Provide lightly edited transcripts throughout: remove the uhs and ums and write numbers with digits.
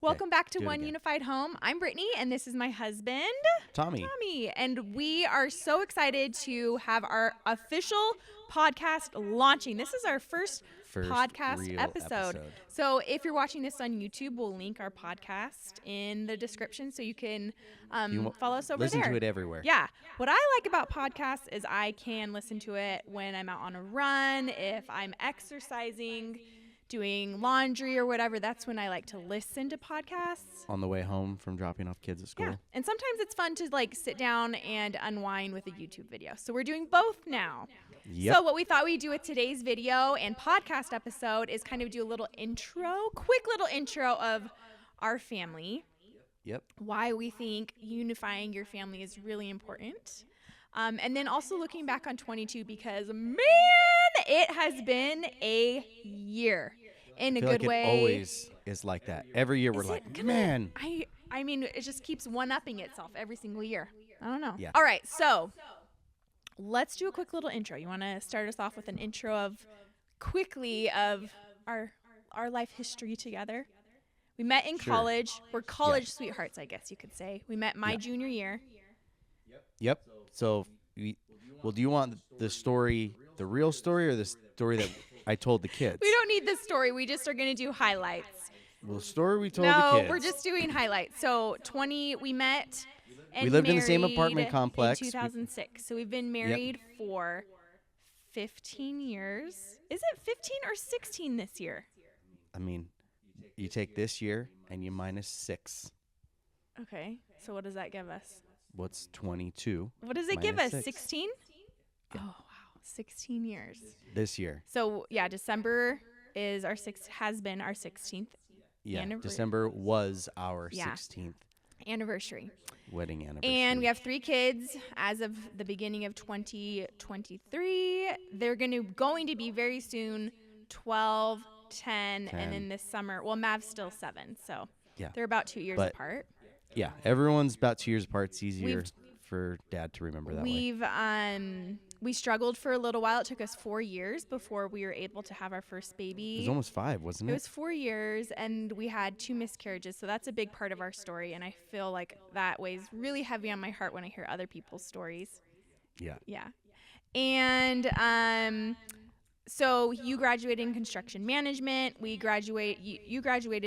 Welcome back to do it One again. Unified Home. I'm Brittany, and this is my husband, Tommy. And we are so excited to have our official podcast launching. This is our first podcast real episode. So if you're watching this on YouTube, we'll link our podcast in the description so you can follow us over Listen there. to it everywhere. Yeah. What I like about podcasts is I can listen to it when I'm out on a run, if I'm exercising, doing laundry or whatever. That's when I like to listen to podcasts. On the way home from dropping off kids at school. Yeah. And sometimes it's fun to like sit down and unwind with a YouTube video. So we're doing both now. Yep. So what we thought we'd do with today's video and podcast episode is kind of do a quick little intro of our family. Yep. Why we think unifying your family is really important. And then also looking back on 22 because, man, it has been a year in a good way. It always is like that. Every year we're like, man. I mean, it just keeps one-upping itself every single year. I don't know. Yeah. All right, so let's do a quick little intro. You want to start us off with an intro of our life history together? We met in college. We're college sweethearts, I guess you could say. We met my junior year. Yep. So, do you want the story, the real story, or the story that I told the kids? We don't need this story. We just are going to do highlights. Well, the story we told the No, kids. we're just doing highlights. So we met and We lived in the same married apartment complex. in 2006. So we've been married for 15 years. Is it 15 or 16 this year? I mean, you take this year and you minus 6. Okay. So what does that give us? What's 22? What does it give us? 16? Yeah. Oh, wow. 16 years. This year. So, yeah, December has been our 16th Yeah. anniversary. December was our 16th anniversary. wedding anniversary. And we have 3 kids as of the beginning of 2023. They're going to be very soon 12, 10, and then this summer. Well, Mav's still 7, so they're about 2 years apart. Yeah, everyone's about 2 years apart. It's easier for Dad to remember that way. We struggled for a little while. It took us 4 years before we were able to have our first baby. It was almost 5, wasn't it? It was 4 years, and we had 2 miscarriages, so that's a big part of our story, and I feel like that weighs really heavy on my heart when I hear other people's stories. Yeah. Yeah. And so you graduated in construction management. You graduated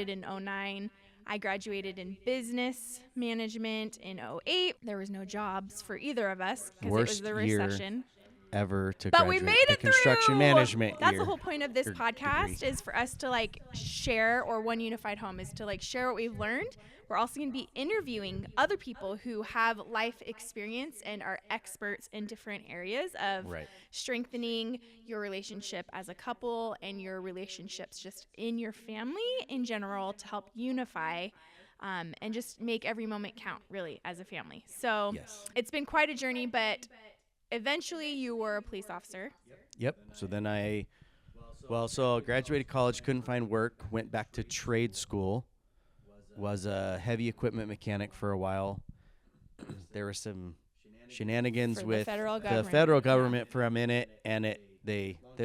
in 2009. I graduated in business management in 2008. There was no jobs for either of us because it was the recession. Ever to But graduate we made the it construction through. management That's year. the whole point of this Or podcast degree. is for us to like share, or One Unified Home is to like share what we've learned. We're also going to be interviewing other people who have life experience and are experts in different areas of strengthening your relationship as a couple and your relationships just in your family in general to help unify and just make every moment count really as a family. So it's been quite a journey, but eventually you were a police officer. Yep. So then I graduated college, couldn't find work, went back to trade school, was a heavy equipment mechanic for a while. There were some shenanigans For the with federal the government. federal government for a minute, and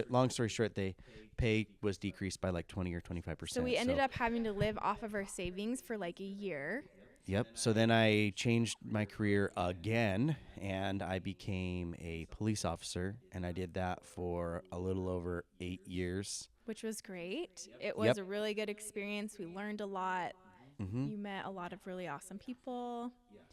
long story short, the pay was decreased by like 20 or 25%. So we ended up having to live off of our savings for like a year. Yep. So then I changed my career again, and I became a police officer, and I did that for a little over 8 years. Which was great. It was a really good experience. We learned a lot. Mm-hmm. You met a lot of really awesome people.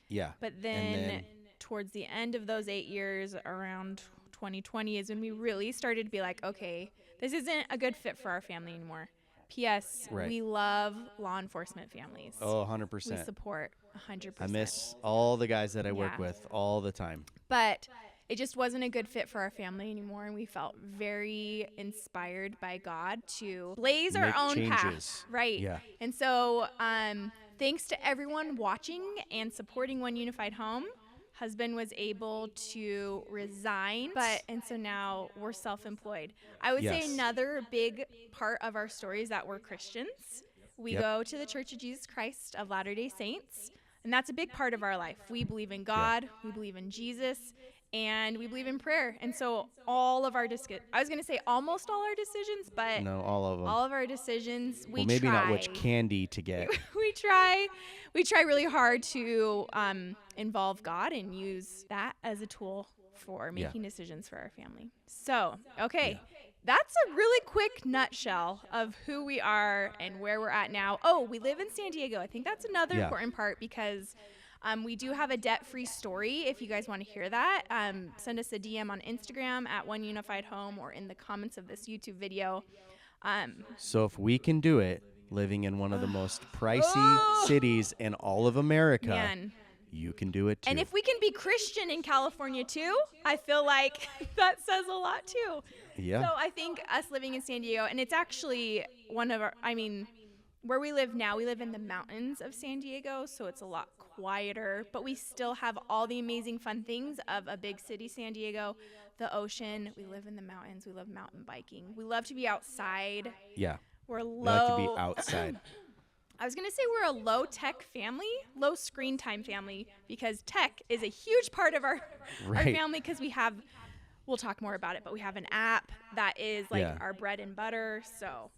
Yeah. But then towards the end of those 8 years, around 2020 is when we really started to be like, okay, this isn't a good fit for our family anymore. P.S. We love law enforcement families. Oh, 100%. We support 100%. I miss all the guys that I work with all the time. But it just wasn't a good fit for our family anymore, and we felt very inspired by God to blaze our own path. Right. Yeah. And so thanks to everyone watching and supporting One Unified Home. Husband was able to resign, and so now we're self-employed. I would say another big part of our story is that we're Christians. We go to the Church of Jesus Christ of Latter-day Saints, and that's a big part of our life. We believe in God, we believe in Jesus, and we believe in prayer. And so all of our I was going to say almost all our decisions, but no, all of them. All of our decisions, we well, maybe try. not which candy to get. we try really hard to involve God and use that as a tool for making decisions for our family. So, okay. Yeah. That's a really quick nutshell of who we are and where we're at now. Oh, we live in San Diego. I think that's another important part because we do have a debt-free story. If you guys want to hear that, send us a DM on Instagram at One Unified Home or in the comments of this YouTube video. So if we can do it, living in one of the most pricey cities in all of America, you can do it too. And if we can be Christian in California too, I feel like that says a lot too. Yeah. So I think us living in San Diego, and it's actually one of our, where we live now, we live in the mountains of San Diego, so it's a lot quieter, but we still have all the amazing fun things of a big city, San Diego, the ocean. We live in the mountains. We love mountain biking. We love to be outside. Yeah. We're low. We like to be outside. I was going to say we're a low tech family, low screen time family, because tech is a huge part of our family because we'll talk more about it, but we have an app that is like our bread and butter. So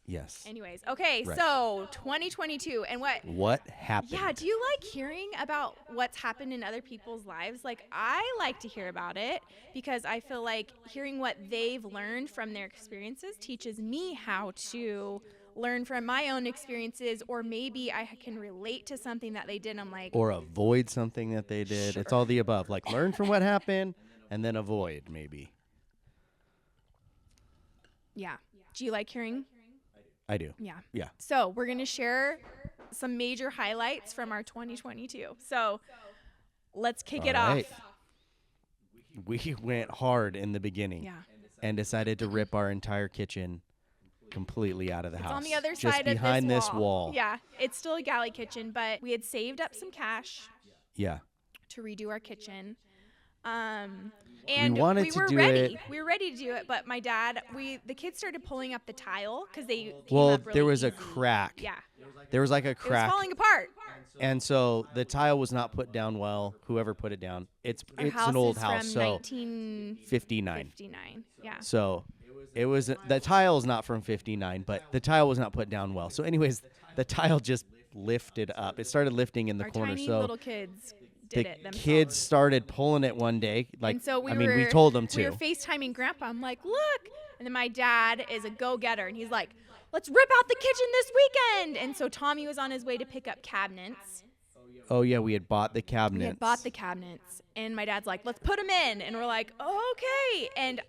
yes. Anyways, okay, so 2022 and what happened? Yeah, do you like hearing about what's happened in other people's lives? Like I like to hear about it because I feel like hearing what they've learned from their experiences teaches me how to learn from my own experiences, or maybe I can relate to something that they did. I'm like, or avoid something that they did. Sure. It's all the above. Like learn from what happened and then avoid maybe. Yeah. Do you like hearing? I do. Yeah. Yeah. So we're going to share some major highlights from our 2022. So let's kick it off. We went hard in the beginning and decided to rip our entire kitchen completely out of the house. On the other just side of behind this wall. Yeah. It's still a galley kitchen, but we had saved up some cash. Yeah. To redo our kitchen. And we wanted to do it. We were ready to do it, but my dad, the kids started pulling up the tile because they there was a crack. Yeah. There was like a crack. It was falling apart. And so the tile was not put down well. Whoever put it down. It's an old house, so 1959. Yeah. So it was the tile is not from 59, but the tile was not put down well. So anyways, the tile just lifted up. It started lifting in the corner. Tiny so little kids did it themselves. Kids started pulling it one day. Like, and so we told them to. We were FaceTiming Grandpa. I'm like, look. And then my dad is a go-getter, and he's like, let's rip out the kitchen this weekend. And so Tommy was on his way to pick up cabinets. Oh, yeah, we had bought the cabinets. And my dad's like, let's put them in. And we're like, oh, okay. And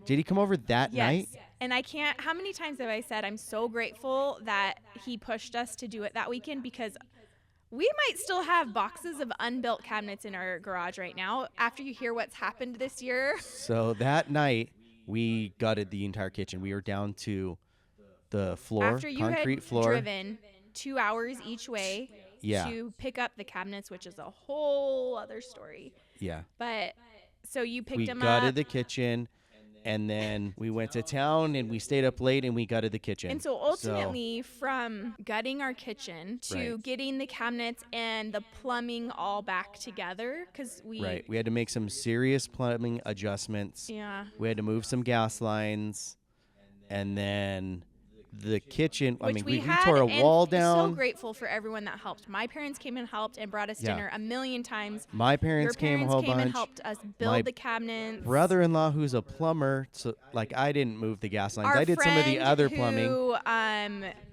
did he come over that night? And how many times have I said I'm so grateful that he pushed us to do it that weekend, because we might still have boxes of unbuilt cabinets in our garage right now after you hear what's happened this year. So that night, we gutted the entire kitchen. We were down to the floor, after you concrete had floor. Driven 2 hours each way to pick up the cabinets, which is a whole other story. Yeah. But so you picked them up. We gutted the kitchen, and then we went to town, and we stayed up late, and we gutted the kitchen. And so ultimately, from gutting our kitchen to getting the cabinets and the plumbing all back together, because we had to make some serious plumbing adjustments. Yeah. We had to move some gas lines, and then the kitchen, we tore a wall down. So grateful for everyone that helped. My parents came and helped and brought us dinner a million times. My parents came a whole bunch. And helped us build the cabinets. Brother-in-law, who's a plumber, so I didn't move the gas lines. I did some of the other plumbing.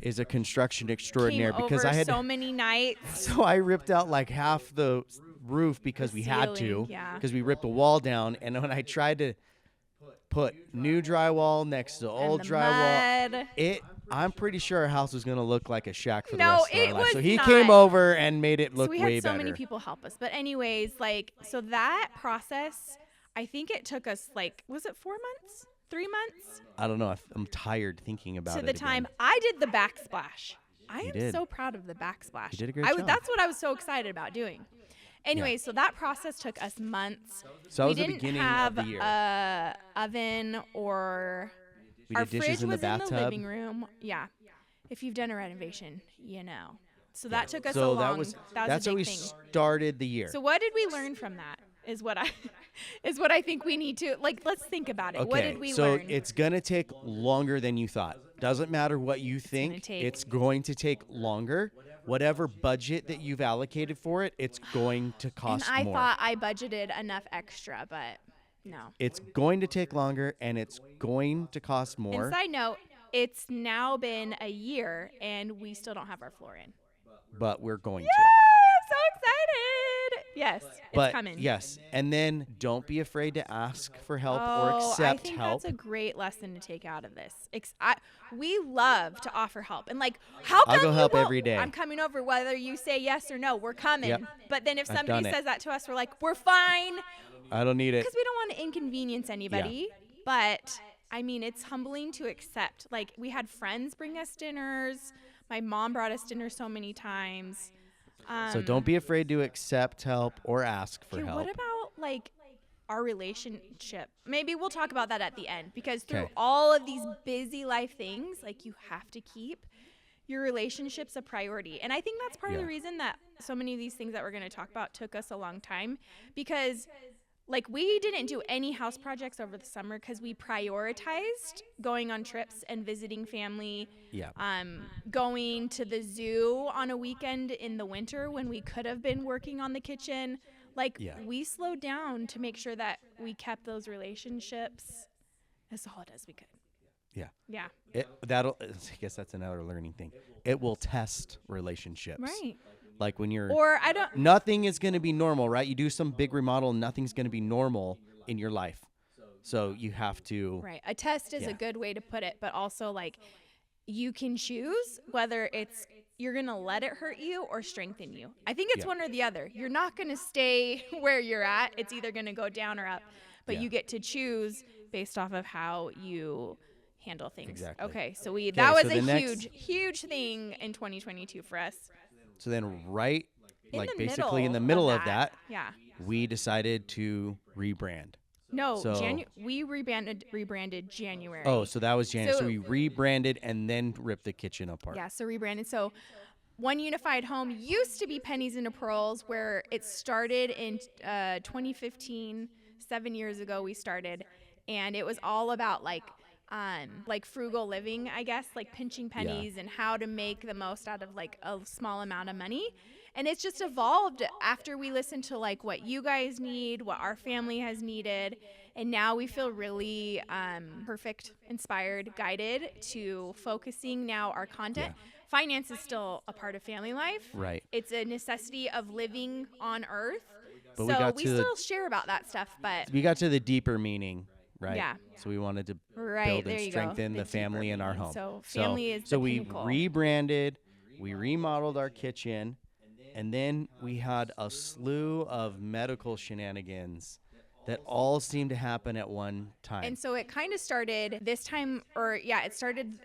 Is a construction extraordinaire because I had so many nights. So I ripped out like half the roof because we had to, because we ripped a wall down, and when I tried to put new drywall next to old drywall. I'm pretty sure our house was going to look like a shack for the rest of our life. So he came over and made it look way better. We had so many people help us. But anyways, so that process, I think it took us was it 4 months? 3 months? I don't know. I'm tired thinking about it. To the time I did the backsplash. I am so proud of the backsplash. You did a great job. That's what I was so excited about doing. Anyway, so that process took us months. So that was the beginning of the year. We didn't have an oven or our fridge was in the living room. Yeah. If you've done a renovation, you know. So that took us that's how we started the year. So what did we learn from that? is what I is what I think we need to like. Let's think about it. Okay, What did we so learn? it's gonna take longer than you thought. Doesn't matter what you think, it's going to take longer. Whatever budget that you've allocated for it, it's going to And cost I more. thought I budgeted enough extra, but no. It's going to take longer, and it's going to cost more. And side note, it's now been a year and we still don't have our floor in. But we're going Yay! to. I'm so excited. Yes, But it's coming. yes, and then don't be afraid to ask for help or Oh, accept I think help. that's a great lesson to take out of this. We love to offer help, and like, how come I'll go you help won't- every day. I'm coming over, whether you say yes or no. We're coming. Yep. But then if I've somebody done it. says that to us, we're like, we're fine, I don't need it. because we don't want to inconvenience anybody. But I mean, it's humbling to accept. Like, we had friends bring us dinners. My mom brought us dinner so many times. So don't be afraid to accept help or ask for Okay, help. what about like our relationship? Maybe we'll talk about that at the end, because through Okay. all of these busy life things, like, you have to keep your relationships a priority. And I think that's part of the Yeah. reason that so many of these things that we're going to talk about took us a long time, because like, we didn't do any house projects over the summer because we prioritized going on trips and visiting family, Yeah. going to the zoo on a weekend in the winter when we could have been working on the kitchen. Like, Yeah. we slowed down to make sure that we kept those relationships as solid as we could. Yeah. Yeah. I guess that's another learning thing. It will test relationships. Right. Like when you're Or I don't. nothing is going to be normal, right? You do some big remodel, nothing's going to be normal in your life. So you have to Right. A test is Yeah. a good way to put it, but also, like, you can choose whether it's you're going to let it hurt you or strengthen you. I think it's Yeah. one or the other. You're not going to stay where you're at. It's either going to go down or up, but Yeah. you get to choose based off of how you handle things. Exactly. Okay, so that was so a the next- huge thing in 2022 for us. So then right In like the basically in the middle middle of that, Yeah. we decided to rebrand. No, So- we rebranded January. Oh, so that was January. So So- we rebranded and then ripped the kitchen apart. Yeah, so rebranded. So One Unified Home used to be Pennies into Pearls, where it started in 2015. 7 years ago we started, and it was all about like frugal living, I guess, like pinching pennies and how to make the most out of like a small amount of money. And it's just evolved after we listened to like what you guys need, what our family has needed. And now we feel really perfect, inspired, guided to focusing now our content. Yeah. Finance is still a part of family life. Right. It's a necessity of living on earth. But so we we got to still share about that stuff, but We got to the deeper meaning, right? Yeah. So we wanted to right, build there and you go. strengthen the deeper family in our meaning. home. So family is so the we pinnacle. rebranded, we remodeled our kitchen, and then we had a slew of medical shenanigans that all seemed to happen at one time. And so it kind of started this time, it started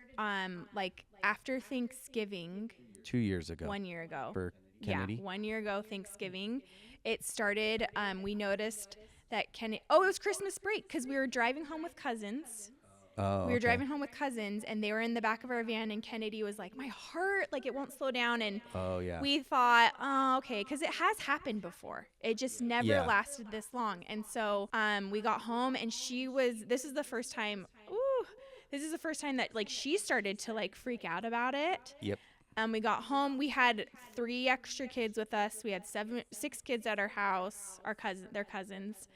like after Thanksgiving 2 years ago 1 year ago. for Kennedy. Yeah, 1 year ago, Thanksgiving. It started, we noticed that Kennedy, it was Christmas break because we were driving home with cousins. Oh, We were okay. driving home with cousins, and they were in the back of our van, and Kennedy was like, my heart, like, it won't slow down. And Oh, yeah. we thought, oh, okay, because it has happened before. It just never Yeah. lasted this long. And so we got home, and this is the first time that, like, she started to, like, freak out about it. Yep. We got home. We had 3 extra kids with us. We had 6 kids at our house, their cousins.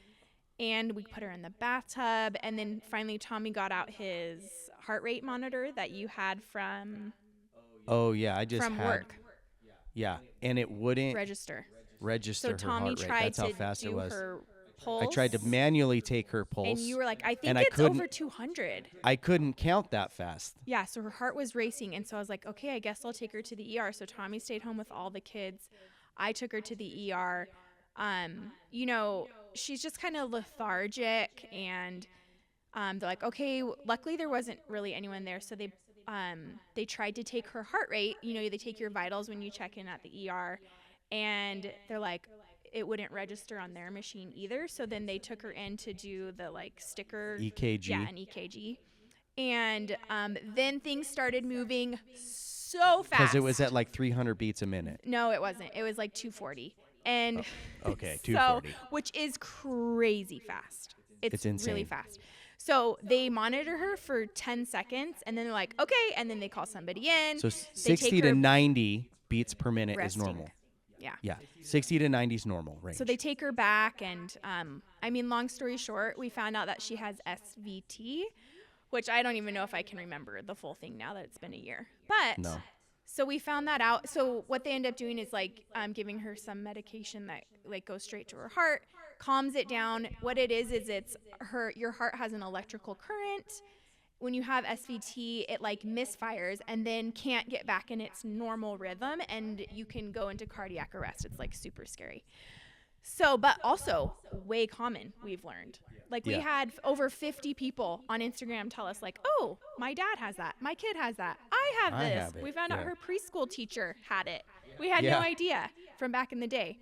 And we put her in the bathtub. And then finally Tommy got out his heart rate monitor that you had from Oh, yeah. I just had work Yeah, and it wouldn't register. register So her Tommy heart rate. tried That's how to fast it do was. her pulse. I tried to manually take her pulse. And you were like, I think and I it's couldn't- over 200. I couldn't count that fast. Yeah, so her heart was racing. And so I was like, okay, I guess I'll take her to the ER. So Tommy stayed home with all the kids. I took her to the ER. She's just kind of lethargic. And they're like, okay, luckily there wasn't really anyone there. So they tried to take her heart rate. They take your vitals when you check in at the ER. And they're like, it wouldn't register on their machine either. So then they took her in to do the like sticker. EKG. Yeah, an EKG. And then things started moving so fast. Because it was at like 300 beats a minute. No, it wasn't. It was like 240. And Okay, so, 240. which is crazy fast. It's insane. really fast. So they monitor her for 10 seconds, and then they're like, okay, and then they call somebody in. So They 60 take to her 90 beats per minute resting. is normal. Yeah. Yeah, 60 to 90 is normal range. So they take her back, and I mean, long story short, we found out that she has SVT, which I don't even know if I can remember the full thing now that it's been a year. But No. so we found that out. So what they end up doing is like giving her some medication that like goes straight to her heart, calms it down. What it is it's your heart has an electrical current. When you have SVT, it like misfires and then can't get back in its normal rhythm, and you can go into cardiac arrest. It's like super scary. So, but also way common, we've learned. Like we had over 50 people on Instagram tell us like, oh, my dad has that. My kid has that. I have this. We found out her preschool teacher had it. We had no idea from back in the day.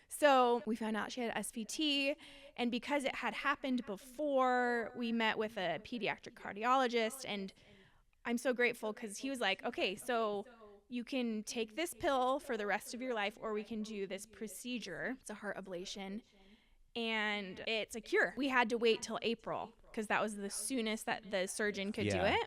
So we found out she had SVT, and because it had happened before, we met with a pediatric cardiologist, and I'm so grateful because he was like, okay, so you can take this pill for the rest of your life, or we can do this procedure. It's a heart ablation, and it's a cure. We had to wait till April because that was the soonest that the surgeon could do it.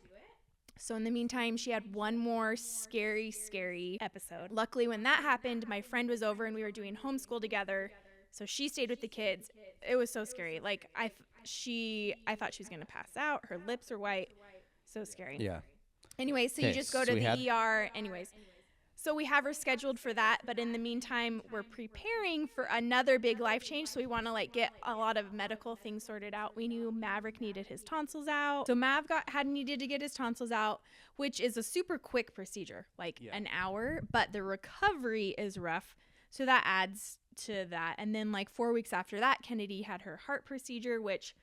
So in the meantime, she had one more scary episode. Luckily, when that happened, my friend was over and we were doing homeschool together. So she stayed with the kids. It was so scary. Like I thought she was going to pass out. Her lips are white. So scary. Yeah. Anyway, so you just go to the ER. Anyways, so we have her scheduled for that. But in the meantime, we're preparing for another big life change. So we want to like get a lot of medical things sorted out. We knew Maverick needed his tonsils out. So Mav had needed to get his tonsils out, which is a super quick procedure, like an hour. But the recovery is rough. So that adds to that. And then like 4 weeks after that, Kennedy had her heart procedure, which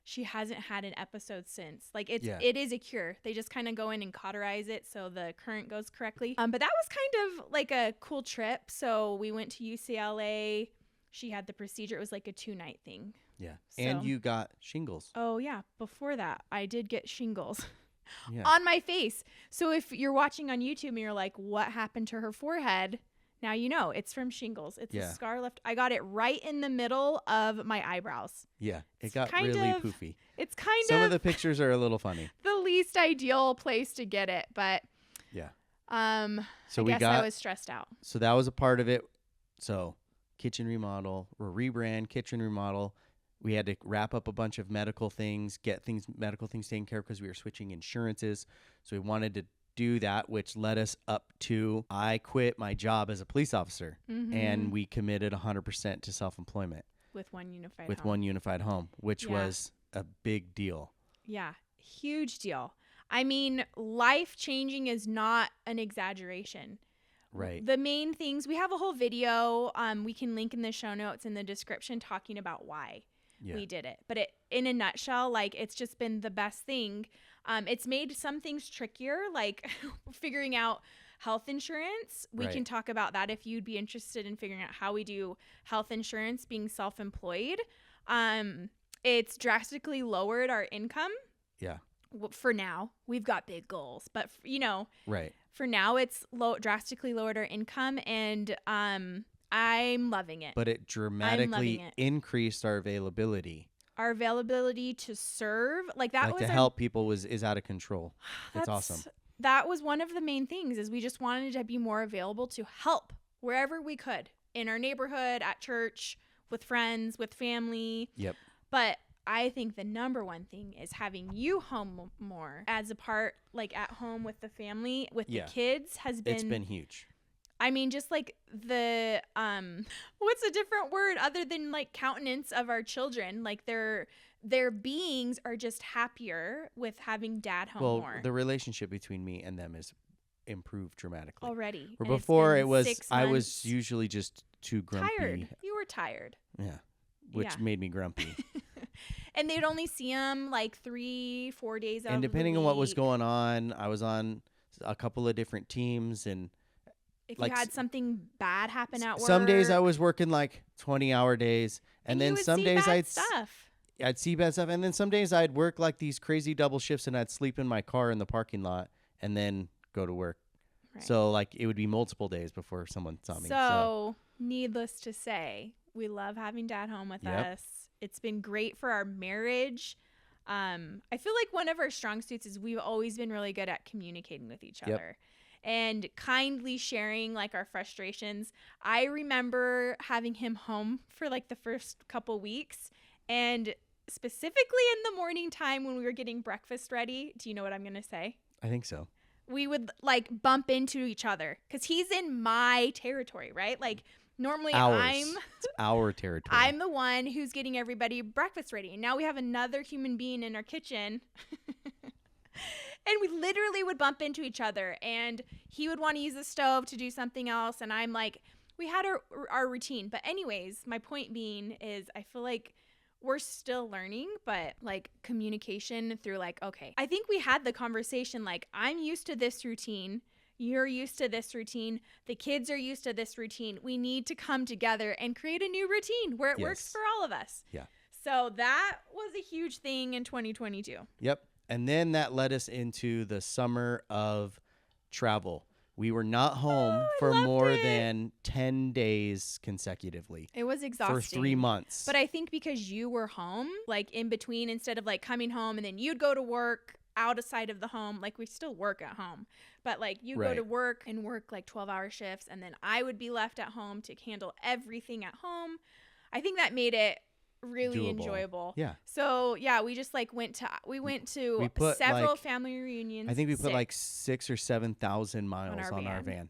she hasn't had an episode since. Like it is a cure. They just kind of go in and cauterize it so the current goes correctly. But that was kind of like a cool trip. So we went to UCLA. She had the procedure. It was like a 2-night thing. Yeah. So, and you got shingles. Oh yeah. Before that, I did get shingles on my face. So if you're watching on YouTube and you're like, what happened to her forehead? Now you know it's from shingles. It's a scar left. I got it right in the middle of my eyebrows. Yeah, it got really poofy. It's kind of some of the pictures are a little funny. The least ideal place to get it, but yeah. So I was stressed out. So that was a part of it. So kitchen remodel or rebrand, kitchen remodel. We had to wrap up a bunch of medical things, medical things taken care of because we were switching insurances. So we wanted to do that, which led us up to I quit my job as a police officer, and we committed 100% to self-employment with one unified home, which was a big deal. Yeah, huge deal. I mean, life changing is not an exaggeration. Right. The main things, we have a whole video we can link in the show notes in the description talking about why we did it. But in a nutshell, like it's just been the best thing. It's made some things trickier, like figuring out health insurance. We can talk about that if you'd be interested in figuring out how we do health insurance being self-employed. It's drastically lowered our income. Yeah. For now, we've got big goals, but right. For now, it's drastically lowered our income, and I'm loving it. But it dramatically increased our availability. Our availability to serve, like that, like to help people is out of control. It's awesome. That was one of the main things, is we just wanted to be more available to help wherever we could, in our neighborhood, at church, with friends, with family. Yep. But I think the number one thing is having you home more as a part, like at home with the family, with the kids it's been huge. I mean, just like the, what's a different word other than like countenance of our children? Like their beings are just happier with having dad home more. Well, the relationship between me and them is improved dramatically. Already. Where before it was, I was usually just too grumpy. Tired. You were tired. Yeah. Which made me grumpy. And they'd only see him like 3-4 days out of the week. And depending on what was going on, I was on a couple of different teams, and if you had something bad happen at work. Some days I was working like 20-hour days, and then some days I'd see bad stuff, and then some days I'd work like these crazy double shifts, and I'd sleep in my car in the parking lot and then go to work. Right. So like it would be multiple days before someone saw me. So needless to say, we love having Dad home with us. It's been great for our marriage. I feel like one of our strong suits is we've always been really good at communicating with each other and kindly sharing like our frustrations. I remember having him home for like the first couple weeks, and specifically in the morning time when we were getting breakfast ready. Do you know what I'm going to say? I think so. We would like bump into each other because he's in my territory, right? Like normally It's our territory. I'm the one who's getting everybody breakfast ready. And now we have another human being in our kitchen. And we literally would bump into each other, and he would want to use the stove to do something else. And I'm like, we had our routine. But anyways, my point being is I feel like we're still learning, but like communication through like, okay, I think we had the conversation like, I'm used to this routine. You're used to this routine. The kids are used to this routine. We need to come together and create a new routine where it works for all of us. Yeah. So that was a huge thing in 2022. Yep. And then that led us into the summer of travel. We were not home for more than 10 days consecutively. It was exhausting. For 3 months. But I think because you were home, like in between, instead of like coming home and then you'd go to work outside of the home, like we still work at home, but like you go to work and work like 12-hour shifts, and then I would be left at home to handle everything at home. I think that made it really doable. Enjoyable. Yeah. So yeah, we just like went to several like, family reunions. I think we put like 6,000 or 7,000 miles on our van.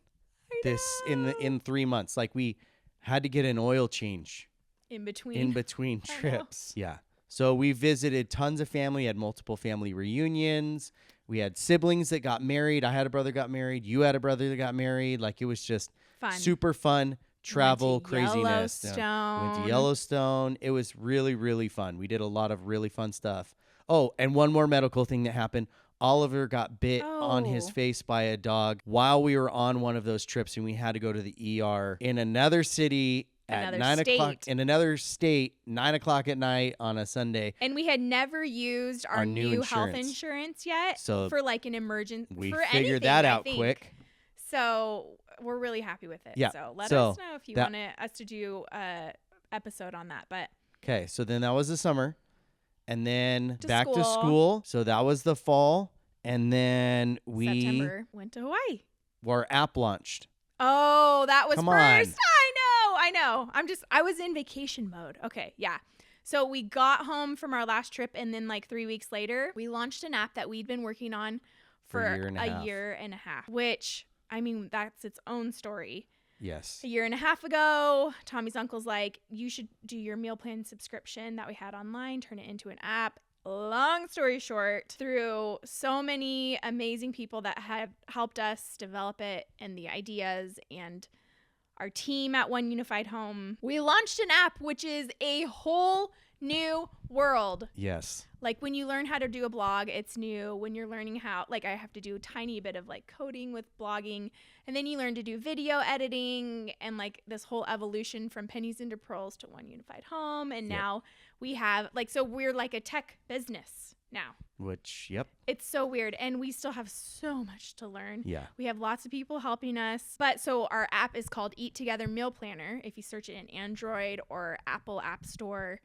In 3 months. Like we had to get an oil change in between trips. Yeah. So we visited tons of family, had multiple family reunions. We had siblings that got married. I had a brother got married. You had a brother that got married. Like it was just super fun. Travel craziness. Went to Yellowstone. It was really, really fun. We did a lot of really fun stuff. Oh, and one more medical thing that happened. Oliver got bit on his face by a dog while we were on one of those trips, and we had to go to the ER in another city at 9 o'clock in another state, 9 o'clock at night on a Sunday. And we had never used our new health insurance yet for like an emergency. We figured that out quick. So we're really happy with it. Yeah. So let us know if you want us to do a episode on that. But okay, so then that was the summer, and then back to school. So that was the fall, and then September went to Hawaii. Our app launched. Oh, that was Come first. on. I know. I was in vacation mode. Okay, yeah. So we got home from our last trip, and then like 3 weeks later, we launched an app that we'd been working on for a year and a half, which, I mean, that's its own story. Yes. A year and a half ago, Tommy's uncle's like, you should do your meal plan subscription that we had online, turn it into an app. Long story short, through so many amazing people that have helped us develop it and the ideas and our team at One Unified Home, we launched an app, which is a whole new world. Yes. Like when you learn how to do a blog, it's new. When you're learning how, like I have to do a tiny bit of like coding with blogging, and then you learn to do video editing and like this whole evolution from pennies into pearls to One Unified Home. And now we have like, so we're like a tech business now. Which, it's so weird. And we still have so much to learn. Yeah. We have lots of people helping us. But so our app is called EatTogether Meal Planner. If you search it in Android or Apple App Store,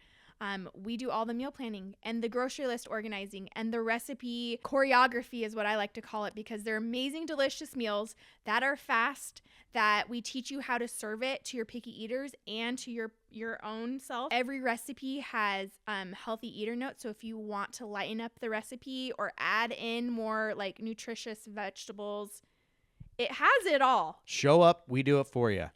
we do all the meal planning and the grocery list organizing and the recipe choreography is what I like to call it, because they're amazing, delicious meals that are fast, that we teach you how to serve it to your picky eaters and to your own self. Every recipe has healthy eater notes. So if you want to lighten up the recipe or add in more like nutritious vegetables, it has it all. Show up, we do it for you.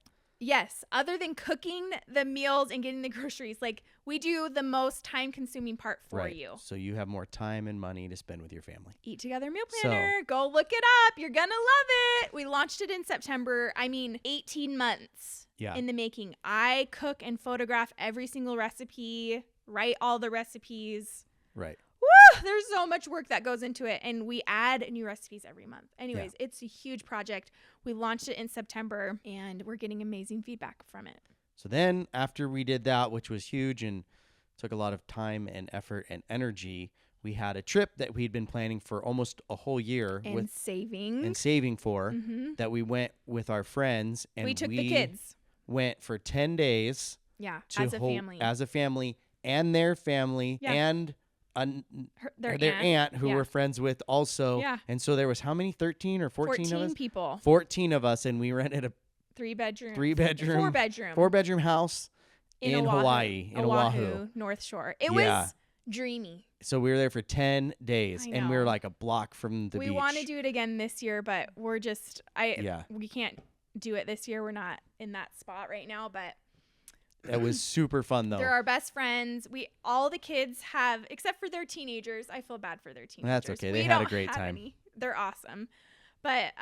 Yes, other than cooking the meals and getting the groceries, like we do the most time-consuming part for you. So you have more time and money to spend with your family. EatTogether Meal Planner. Go look it up. You're going to love it. We launched it in September. 18 months in the making. I cook and photograph every single recipe, write all the recipes. Right. Woo! There's so much work that goes into it, and we add new recipes every month. Anyways, it's a huge project. We launched it in September, and we're getting amazing feedback from it. So then after we did that, which was huge and took a lot of time and effort and energy, we had a trip that we'd been planning for almost a whole year saving for that we went with our friends. And we took the kids. went for 10 days. Yeah, to as a family. As a family and their family and their aunt who we're friends with also. Yeah. And so there was how many? 13 or 14 of us? 14 people. 14 of us, and we rented a 4-bedroom house in Hawaii, in Oahu. North Shore. It was dreamy. So we were there for 10 days, and we were like a block from the beach. We want to do it again this year, but we're just, we can't do it this year. We're not in that spot right now, but that was super fun though. They're our best friends. All the kids have, except for their teenagers. I feel bad for their teenagers. That's okay. They had a great time. They're awesome. But,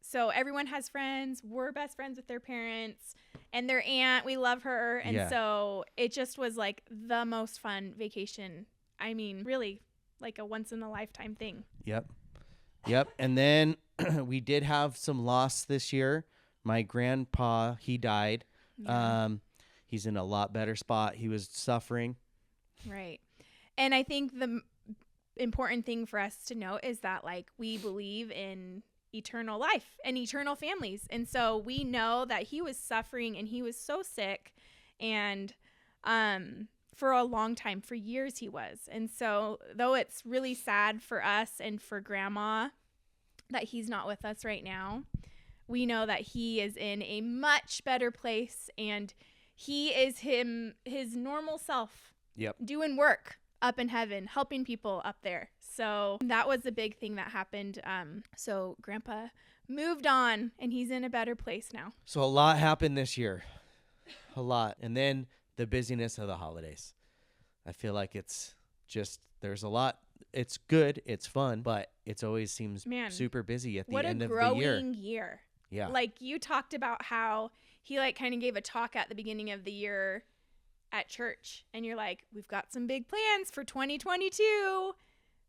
so everyone has friends. We're best friends with their parents and their aunt. We love her. And so it just was like the most fun vacation. I mean, really like a once in a lifetime thing. Yep. And then we did have some loss this year. My grandpa, he died. Yeah. He's in a lot better spot. He was suffering. Right. And I think the important thing for us to note is that like we believe in eternal life and eternal families. And so we know that he was suffering and he was so sick, and for a long time, for years he was. And so though it's really sad for us and for Grandma that he's not with us right now, we know that he is in a much better place, and he is his normal self. Yep. Doing work up in heaven, helping people up there. So that was a big thing that happened. So Grandpa moved on, and he's in a better place now. So a lot happened this year. A lot. And then the busyness of the holidays. I feel like it's just, there's a lot. It's good. It's fun, but it always seems super busy at the end of the year. What a growing year. Yeah. Like you talked about how he like kind of gave a talk at the beginning of the year at church, and you're like, we've got some big plans for 2022.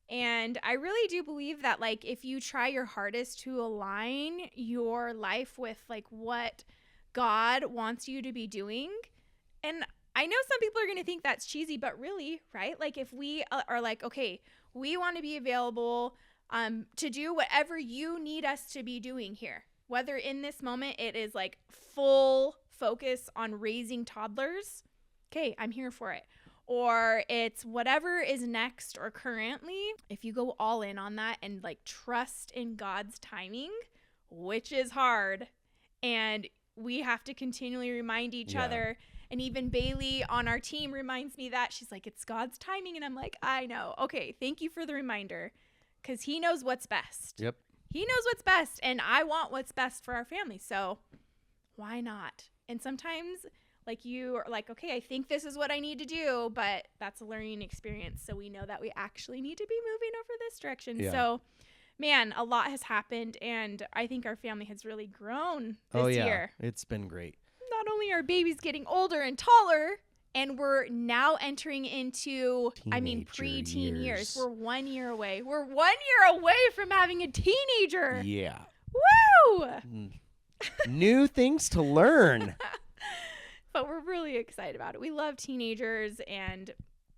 And I really do believe that like if you try your hardest to align your life with like what God wants you to be doing, and I know some people are going to think that's cheesy, but really, right? Like if we are like, okay, we want to be available to do whatever you need us to be doing here. Whether in this moment it is like full focus on raising toddlers, okay, I'm here for it. Or it's whatever is next or currently, if you go all in on that and like trust in God's timing, which is hard, and we have to continually remind each other. And even Bailey on our team reminds me that. She's like, it's God's timing. And I'm like, I know. Okay, thank you for the reminder, because he knows what's best. Yep. He knows what's best, and I want what's best for our family. So why not? And sometimes like you are like, okay, I think this is what I need to do, but that's a learning experience. So we know that we actually need to be moving over this direction. Yeah. So man, a lot has happened, and I think our family has really grown this year. It's been great. Not only are babies getting older and taller, and we're now entering into, pre-teen years. We're 1 year away. We're 1 year away from having a teenager. Yeah. Woo! New things to learn. But we're really excited about it. We love teenagers, and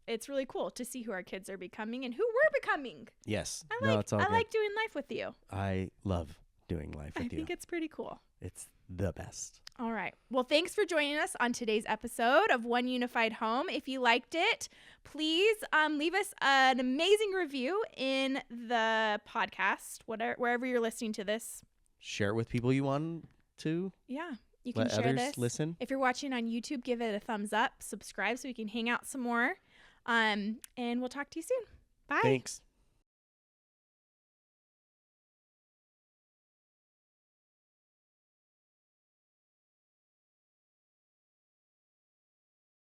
it's really cool to see who our kids are becoming and who we're becoming. Yes. I like doing life with you. I love doing life with you. I think it's pretty cool. It's the best. All right. Well, thanks for joining us on today's episode of One Unified Home. If you liked it, please leave us an amazing review in the podcast, wherever you're listening to this. Share it with people you want to. Yeah. You can let share others this. Listen. If you're watching on YouTube, give it a thumbs up, subscribe so we can hang out some more. And we'll talk to you soon. Bye. Thanks.